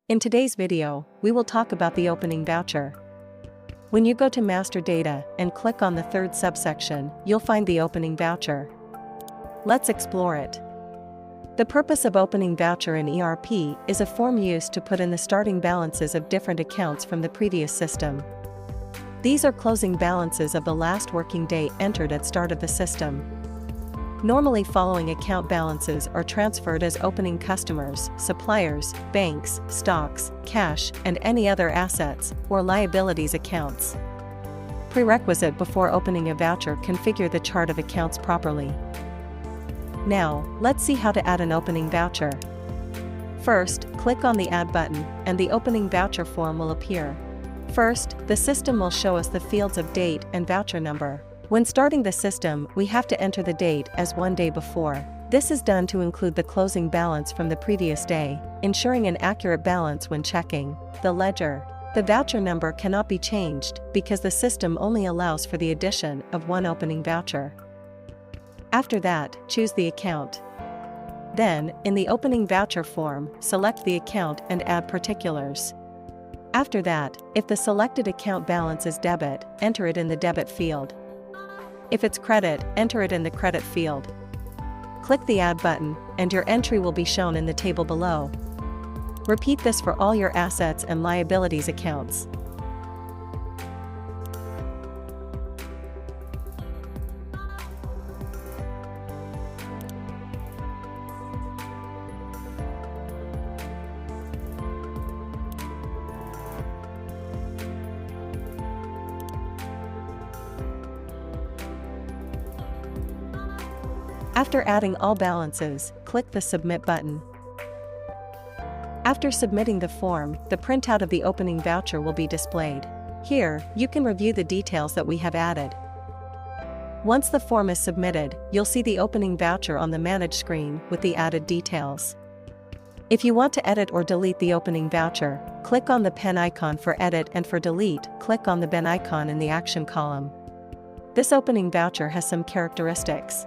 In today's video, we will talk about the opening voucher. When you go to Master Data and click on the third subsection, you'll find the opening voucher. Let's explore it. The purpose of opening voucher in ERP is a form used to put in the starting balances of different accounts from the previous system. These are closing balances of the last working day entered at start of the system. Normally following account balances are transferred as opening customers, suppliers, banks, stocks, cash, and any other assets or liabilities accounts. Prerequisite before opening a voucher: configure the chart of accounts properly. Now, let's see how to add an opening voucher. First, click on the Add button, and the opening voucher form will appear. First, the system will show us the fields of date and voucher number. When starting the system, we have to enter the date as one day before. This is done to include the closing balance from the previous day, ensuring an accurate balance when checking the ledger. The voucher number cannot be changed because the system only allows for the addition of one opening voucher. After that, choose the account. Then, in the opening voucher form, select the account and add particulars. After that, if the selected account balance is debit, enter it in the debit field. If it's credit, enter it in the credit field. Click the Add button, and your entry will be shown in the table below. Repeat this for all your assets and liabilities accounts. After adding all balances, click the Submit button. After submitting the form, the printout of the opening voucher will be displayed. Here, you can review the details that we have added. Once the form is submitted, you'll see the opening voucher on the Manage screen with the added details. If you want to edit or delete the opening voucher, click on the pen icon for edit, and for delete, click on the pen icon in the action column. This opening voucher has some characteristics.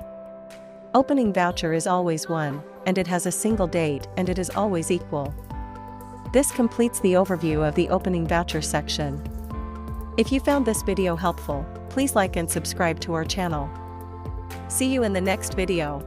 Opening voucher is always one, and it has a single date, and it is always equal. This completes the overview of the opening voucher section. If you found this video helpful, please like and subscribe to our channel. See you in the next video.